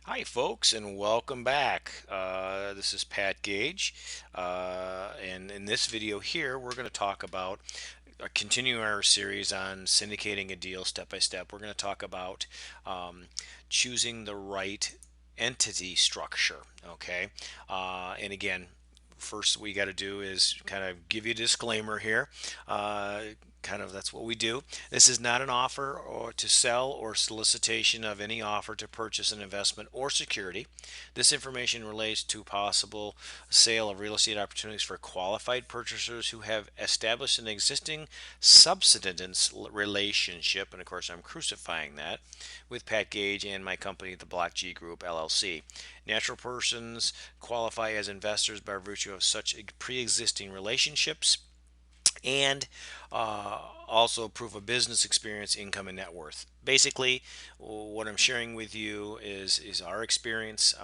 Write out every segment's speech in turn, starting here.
Hi, folks, and welcome back. This is Pat Gage, and in this video here, we're going to talk about continuing our series on syndicating a deal step by step. We're going to talk about choosing the right entity structure. Okay, and again, first we got to do is kind of give you a disclaimer here. Uh, kind of that's what we do. This is not an offer or to sell or solicitation of any offer to purchase an investment or security. This information relates to possible sale of real estate opportunities for qualified purchasers who have established an existing subsistence relationship, and of course I'm crucifying that, with Pat Gage and my company, the Block G Group LLC. Natural persons qualify as investors by virtue of such pre-existing relationships and also proof of business experience, income, and net worth. Basically, what I'm sharing with you is our experience,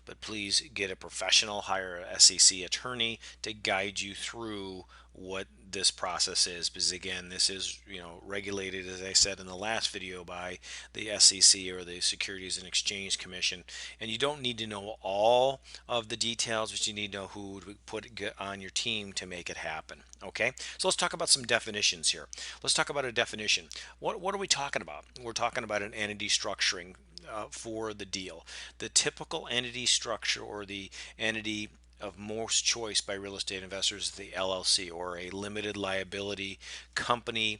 but please get a professional, hire a SEC attorney to guide you through what this process is, because again, this is regulated, as I said in the last video, by the SEC, or the Securities and Exchange Commission, and you don't need to know all of the details, but you need to know who to put on your team to make it happen. Okay, so let's talk about some definitions here. Let's talk about a definition. What are we talking about? We're talking about an entity structuring for the deal. The typical entity structure, or the entity of most choice by real estate investors, is the LLC, or a limited liability company,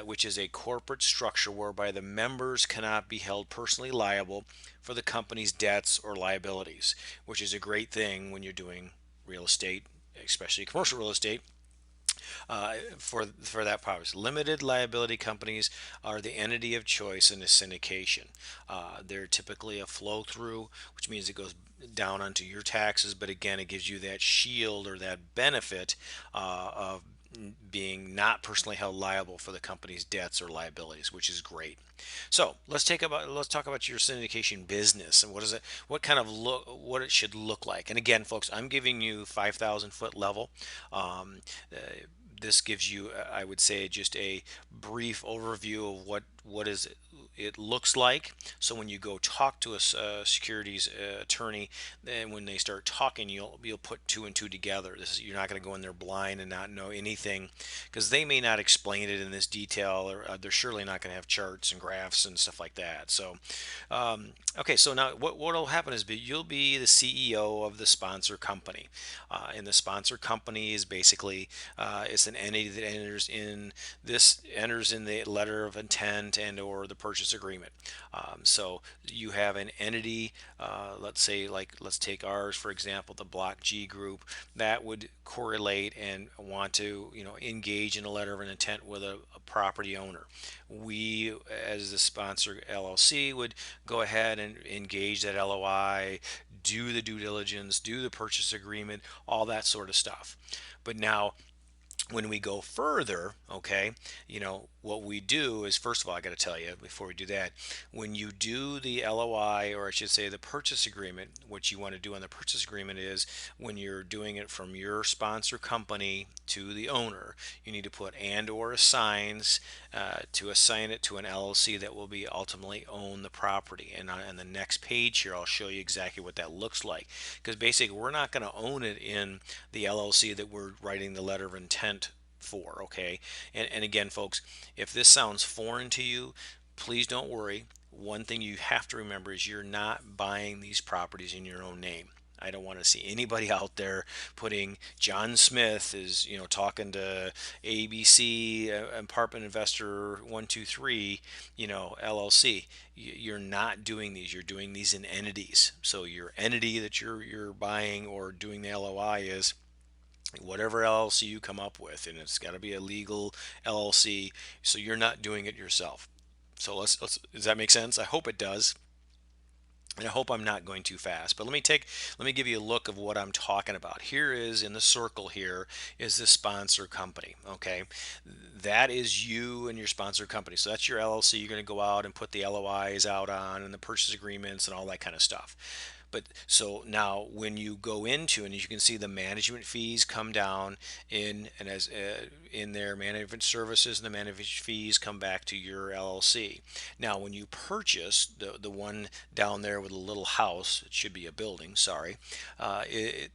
which is a corporate structure whereby the members cannot be held personally liable for the company's debts or liabilities, which is a great thing when you're doing real estate, especially commercial real estate, for that purpose. Limited liability companies are the entity of choice in a syndication. They're typically a flow through, which means it goes down onto your taxes, but again, it gives you that shield or that benefit of being not personally held liable for the company's debts or liabilities, which is great. So let's talk about your syndication business, and what kind of what it should look like. And again, folks, I'm giving you 5,000 foot level. Um, uh, this gives you, I would say, just a brief overview of what is it looks like. So when you go talk to a securities attorney, then when they start talking, you'll put two and two together. You're not going to go in there blind and not know anything, because they may not explain it in this detail, or they're surely not going to have charts and graphs and stuff like that. So okay, so now what will happen is you'll be the CEO of the sponsor company, and the sponsor company is basically it's an entity that enters in the letter of intent and or the purchase agreement. So you have an entity, let's say, like, let's take ours for example, the Block G Group, that would correlate and want to engage in a letter of an intent with a property owner. We, as the sponsor LLC, would go ahead and engage that LOI, do the due diligence, do the purchase agreement, all that sort of stuff. But now, when we go further, okay, what we do is, first of all, I got to tell you before we do that, when you do the LOI, or I should say the purchase agreement, what you want to do on the purchase agreement is, when you're doing it from your sponsor company to the owner, you need to put and or assigns, to assign it to an LLC that will be ultimately own the property. And on the next page here, I'll show you exactly what that looks like, because basically we're not going to own it in the LLC that we're writing the letter of intent for. Okay, and again, folks, if this sounds foreign to you, please don't worry. One thing you have to remember is you're not buying these properties in your own name. I don't want to see anybody out there putting John Smith is, talking to ABC, apartment investor 123, LLC. You're not doing these. You're doing these in entities. So your entity that you're buying or doing the LOI is whatever LLC you come up with, and it's got to be a legal LLC. So you're not doing it yourself. So let's does that make sense? I hope it does. And I hope I'm not going too fast, but let me give you a look of what I'm talking about. Here is, in the circle here, is the sponsor company. Okay, that is you and your sponsor company. So that's your LLC. You're going to go out and put the LOIs out on, and the purchase agreements and all that kind of stuff. But so now when you go into, and as you can see, the management fees come down in, and as in their management services, and the management fees come back to your LLC. Now, when you purchase the one down there with a little house, it should be a building, sorry, that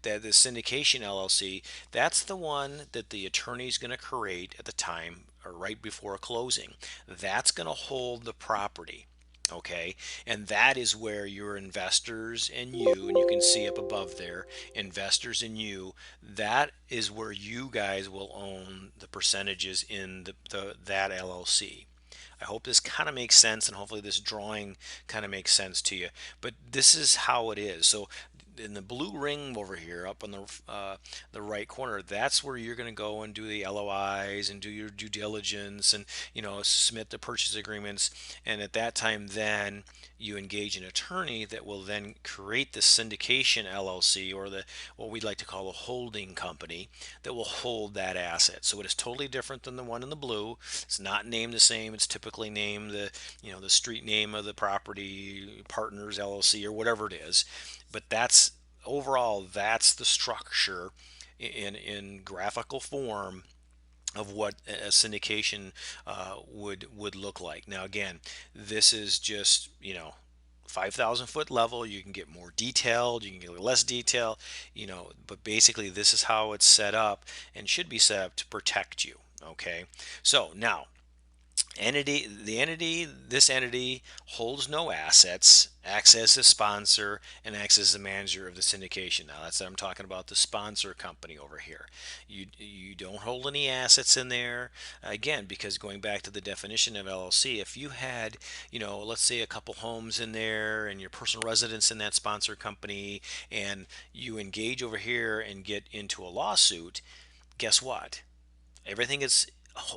the Syndication LLC, that's the one that the attorney is going to create at the time or right before closing. That's going to hold the property. Okay, and that is where your investors and you, and you can see up above there, investors and you, that is where you guys will own the percentages in that LLC. I hope this kind of makes sense, and hopefully this drawing kind of makes sense to you. But this is how it is. So in the blue ring over here, up on the right corner, that's where you're going to go and do the LOIs and do your due diligence, and submit the purchase agreements. And at that time, then you engage an attorney that will then create the Syndication LLC, or the what we'd like to call a holding company, that will hold that asset. So it is totally different than the one in the blue. It's not named the same. It's typically named the street name of the property, Partners LLC, or whatever it is. But that's overall, that's the structure in graphical form of what a syndication would look like. Now, again, this is just 5,000 foot level. You can get more detailed, you can get less detail, but basically this is how it's set up and should be set up to protect you. Okay, so now this entity holds no assets, acts as a sponsor, and acts as the manager of the syndication. Now that's what I'm talking about, the sponsor company over here. You don't hold any assets in there, again, because going back to the definition of LLC, if you had, let's say a couple homes in there and your personal residence in that sponsor company, and you engage over here and get into a lawsuit, guess what? Everything is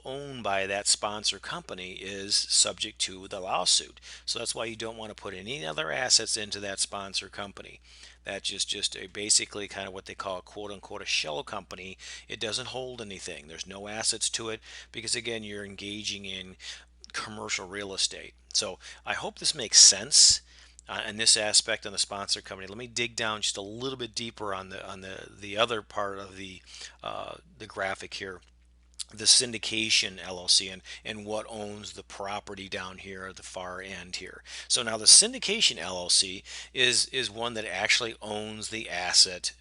owned by that sponsor company is subject to the lawsuit. So that's why you don't want to put any other assets into that sponsor company. That's just basically kind of what they call, quote unquote, a shell company. It doesn't hold anything. There's no assets to it because, again, you're engaging in commercial real estate. So I hope this makes sense. In this aspect on the sponsor company, let me dig down just a little bit deeper on the other part of the graphic here, the Syndication LLC, and what owns the property down here at the far end here. So now the Syndication LLC is one that actually owns the asset,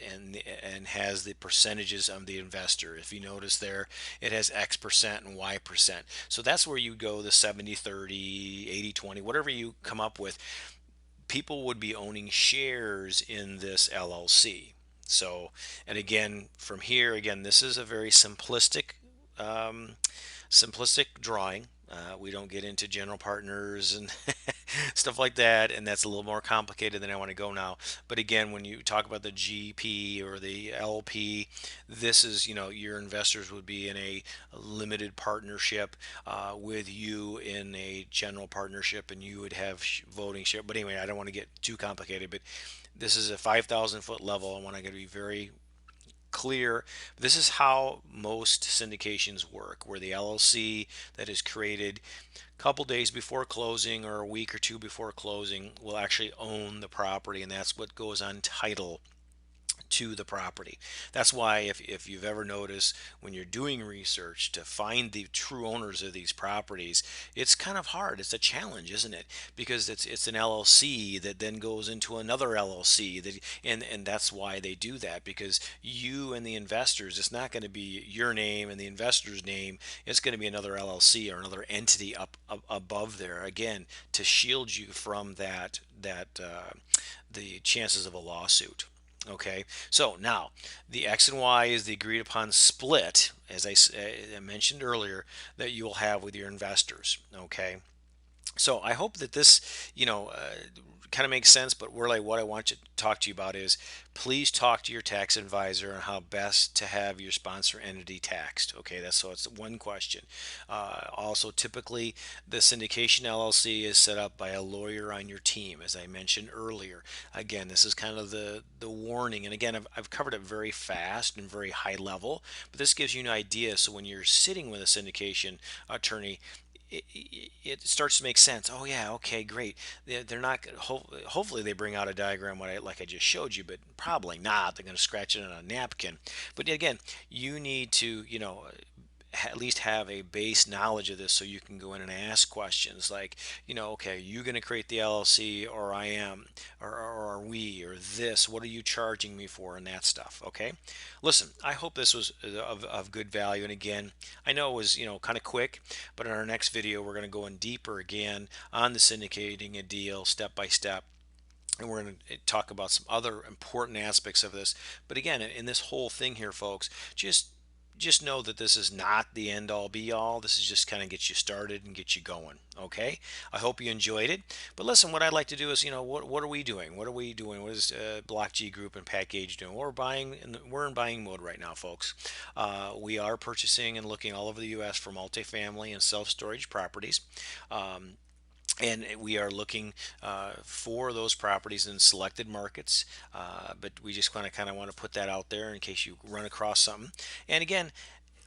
and has the percentages of the investor. If you notice there, it has X percent and Y percent. So that's where you go, the 70/30, 80/20, whatever you come up with. People would be owning shares in this LLC. So, and again, from here, again, this is a very um, simplistic drawing. We don't get into general partners and stuff like that, and that's a little more complicated than I want to go now. But again, when you talk about the GP or the LP, this is, your investors would be in a limited partnership with you in a general partnership, and you would have voting share. But anyway, I don't want to get too complicated, but this is a 5,000 foot level. I want to be very clear. This is how most syndications work, where the LLC that is created a couple days before closing or a week or two before closing will actually own the property, and that's what goes on title to the property. That's why if you've ever noticed, when you're doing research to find the true owners of these properties, it's kind of hard. It's a challenge, isn't it? Because it's an LLC that then goes into another LLC, and that's why they do that, because you and the investors, it's not going to be your name and the investor's name. It's going to be another LLC or another entity up above there, again, to shield you from the chances of a lawsuit. Okay, so now the X and Y is the agreed upon split, as I mentioned earlier, that you will have with your investors. Okay, so I hope that this, kind of makes sense. But really, what I want to talk to you about is, please talk to your tax advisor on how best to have your sponsor entity taxed. Okay, it's one question. Also, typically, the Syndication LLC is set up by a lawyer on your team, as I mentioned earlier. Again, this is kind of the warning, and again, I've covered it very fast and very high level, but this gives you an idea. So when you're sitting with a syndication attorney, it starts to make sense. Oh yeah, okay, great. They're not hopefully they bring out a diagram like I just showed you, but probably not. They're going to scratch it on a napkin. But again, you need to, at least have a base knowledge of this so you can go in and ask questions like, okay, are you going to create the LLC, or I am, or are we, or this, what are you charging me for, and that stuff. Okay, listen, I hope this was of good value. And again, I know it was, kind of quick, but in our next video we're going to go in deeper again on the syndicating a deal step by step, and we're going to talk about some other important aspects of this. But again, in this whole thing here, folks, just know that this is not the end all be all. This is just kind of get you started and get you going. Okay, I hope you enjoyed it. But listen, what I'd like to do is, what are we doing? What are we doing? What is Block G Group and Pat Gage doing? We're buying, and we're in buying mode right now, folks. We are purchasing and looking all over the U.S. for multifamily and self-storage properties. And we are looking for those properties in selected markets, but we just kind of want to put that out there in case you run across something. And again,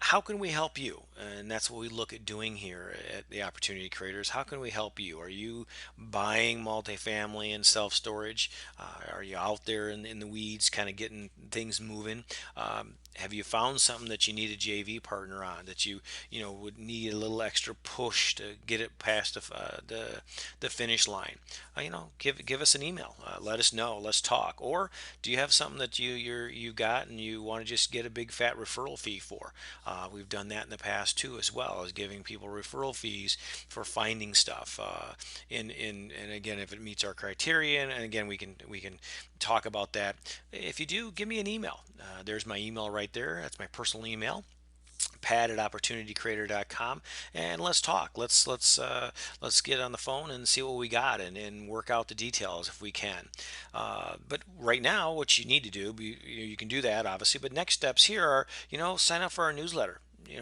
how can we help you? And that's what we look at doing here at the Opportunity Creators. How can we help you? Are you buying multifamily and self-storage? Are you out there in the weeds kind of getting things moving? Have you found something that you need a JV partner on, that you would need a little extra push to get it past the finish line? Give us an email. Let us know. Let's talk. Or do you have something that you got and you want to just get a big fat referral fee for? We've done that in the past too, as well as giving people referral fees for finding stuff. And again, if it meets our criteria, and again, we can talk about that. If you do, give me an email. There's my email right there. That's my personal email, pat@opportunitycreator.com, and let's talk. Let's get on the phone and see what we got, and work out the details if we can. But right now, what you need to do, you can do that obviously, but next steps here are, sign up for our newsletter.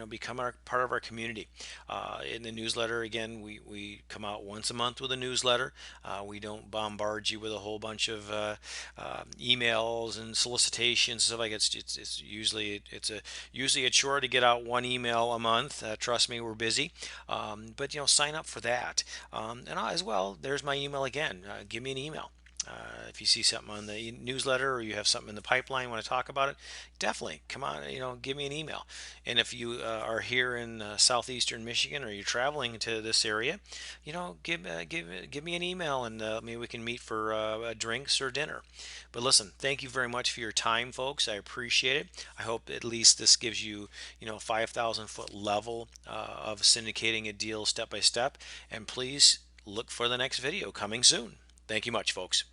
Become part of our community. In the newsletter, again, we come out once a month with a newsletter. We don't bombard you with a whole bunch of emails and solicitations, stuff like it's usually a chore to get out one email a month. Trust me, we're busy. But sign up for that. And as well, there's my email again. Give me an email. If you see something on the newsletter, or you have something in the pipeline, want to talk about it, definitely come on, give me an email. And if you are here in southeastern Michigan, or you're traveling to this area, give me an email, and maybe we can meet for drinks or dinner. But listen, thank you very much for your time, folks. I appreciate it. I hope at least this gives you, 5,000-foot level of syndicating a deal step by step. And please look for the next video coming soon. Thank you much, folks.